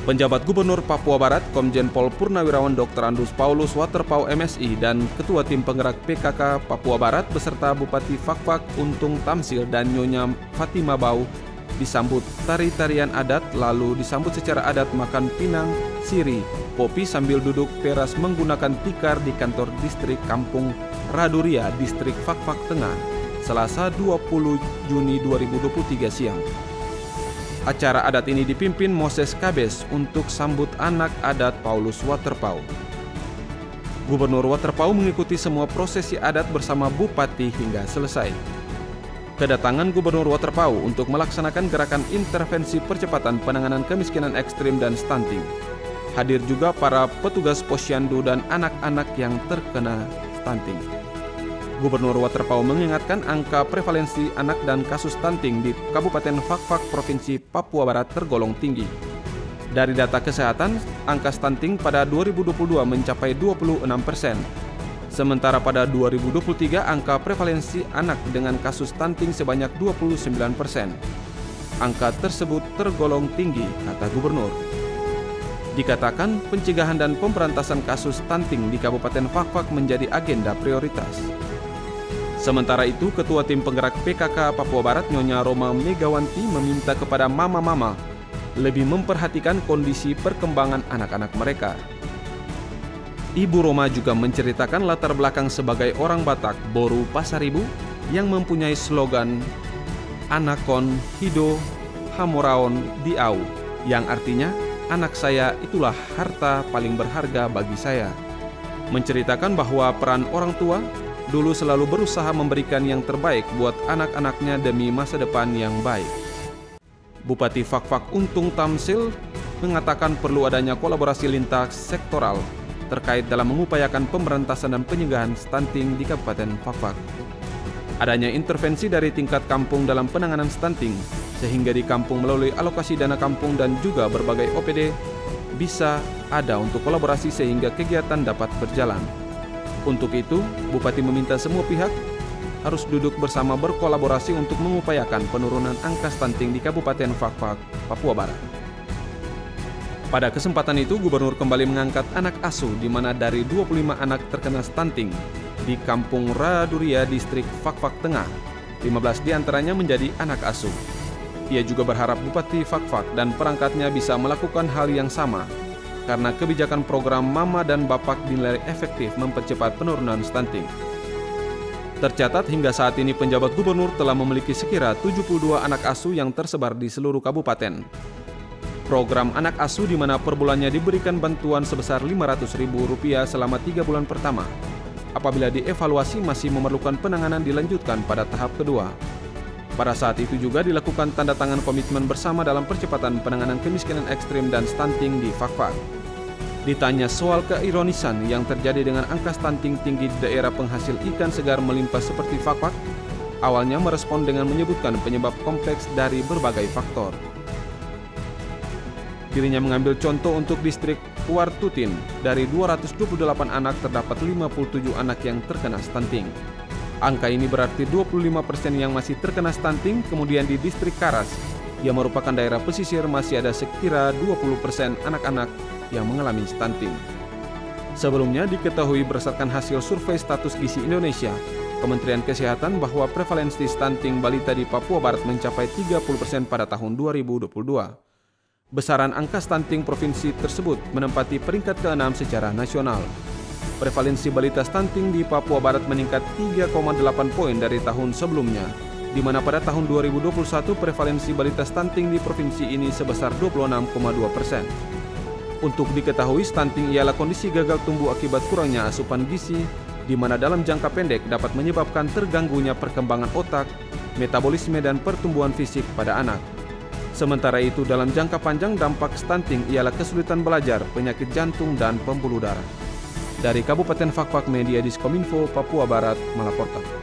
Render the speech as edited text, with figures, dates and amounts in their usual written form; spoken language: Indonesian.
Penjabat Gubernur Papua Barat, Komjen Pol Purnawirawan Dr. Andus Paulus Waterpau MSI dan Ketua Tim Penggerak PKK Papua Barat beserta Bupati Fakfak Untung Tamsil dan Nyonya Fatima Bau disambut tari-tarian adat, lalu disambut secara adat makan pinang, siri, kopi sambil duduk teras menggunakan tikar di kantor distrik Kampung Raduria, distrik Fakfak Tengah, Selasa 20 Juni 2023 siang. Acara adat ini dipimpin Moses Kabes untuk sambut anak adat Paulus Waterpau. Gubernur Waterpau mengikuti semua prosesi adat bersama Bupati hingga selesai. Kedatangan Gubernur Waterpau untuk melaksanakan gerakan intervensi percepatan penanganan kemiskinan ekstrim dan stunting. Hadir juga para petugas posyandu dan anak-anak yang terkena stunting. Gubernur Waterpau mengingatkan angka prevalensi anak dan kasus stunting di Kabupaten Fakfak Provinsi Papua Barat tergolong tinggi. Dari data kesehatan, angka stunting pada 2022 mencapai 26%. Sementara pada 2023 angka prevalensi anak dengan kasus stunting sebanyak 29%. Angka tersebut tergolong tinggi, kata Gubernur. Dikatakan pencegahan dan pemberantasan kasus stunting di Kabupaten Fakfak menjadi agenda prioritas. Sementara itu, Ketua Tim Penggerak PKK Papua Barat Nyonya Roma Megawanti meminta kepada mama-mama lebih memperhatikan kondisi perkembangan anak-anak mereka. Ibu Roma juga menceritakan latar belakang sebagai orang Batak Boru Pasaribu yang mempunyai slogan Anakon Hido Hamoraon Diau, yang artinya anak saya itulah harta paling berharga bagi saya. Menceritakan bahwa peran orang tua dulu selalu berusaha memberikan yang terbaik buat anak-anaknya demi masa depan yang baik. Bupati Fakfak Untung Tamsil mengatakan perlu adanya kolaborasi lintas sektoral terkait dalam mengupayakan pemberantasan dan pencegahan stunting di Kabupaten Fakfak. Adanya intervensi dari tingkat kampung dalam penanganan stunting, sehingga di kampung melalui alokasi dana kampung dan juga berbagai OPD bisa ada untuk kolaborasi sehingga kegiatan dapat berjalan. Untuk itu, Bupati meminta semua pihak harus duduk bersama berkolaborasi untuk mengupayakan penurunan angka stunting di Kabupaten Fakfak, Papua Barat. Pada kesempatan itu, Gubernur kembali mengangkat anak asuh di mana dari 25 anak terkena stunting di Kampung Raduria, distrik Fakfak Tengah, 15 diantaranya menjadi anak asuh. Ia juga berharap Bupati Fakfak dan perangkatnya bisa melakukan hal yang sama, karena kebijakan program Mama dan Bapak dinilai efektif mempercepat penurunan stunting. Tercatat hingga saat ini penjabat gubernur telah memiliki sekira 72 anak asuh yang tersebar di seluruh kabupaten. Program anak asuh di mana per bulannya diberikan bantuan sebesar Rp500.000 selama 3 bulan pertama. Apabila dievaluasi masih memerlukan penanganan dilanjutkan pada tahap kedua. Pada saat itu juga dilakukan tanda tangan komitmen bersama dalam percepatan penanganan kemiskinan ekstrim dan stunting di Fakfak. Ditanya soal keironisan yang terjadi dengan angka stunting tinggi di daerah penghasil ikan segar melimpah seperti Fakfak, awalnya merespon dengan menyebutkan penyebab kompleks dari berbagai faktor. Dirinya mengambil contoh untuk distrik Kuartutin, dari 228 anak terdapat 57 anak yang terkena stunting. Angka ini berarti 25% yang masih terkena stunting, kemudian di distrik Karas, yang merupakan daerah pesisir masih ada sekira 20% anak-anak yang mengalami stunting. Sebelumnya diketahui berdasarkan hasil survei status gizi Indonesia, Kementerian Kesehatan bahwa prevalensi stunting balita di Papua Barat mencapai 30% pada tahun 2022. Besaran angka stunting provinsi tersebut menempati peringkat ke-6 secara nasional. Prevalensi balita stunting di Papua Barat meningkat 3,8 poin dari tahun sebelumnya, di mana pada tahun 2021 prevalensi balita stunting di provinsi ini sebesar 26,2%. Untuk diketahui, stunting ialah kondisi gagal tumbuh akibat kurangnya asupan gizi, di mana dalam jangka pendek dapat menyebabkan terganggunya perkembangan otak, metabolisme dan pertumbuhan fisik pada anak. Sementara itu, dalam jangka panjang dampak stunting ialah kesulitan belajar, penyakit jantung, dan pembuluh darah. Dari Kabupaten Fakfak, Media Diskominfo Papua Barat melaporkan.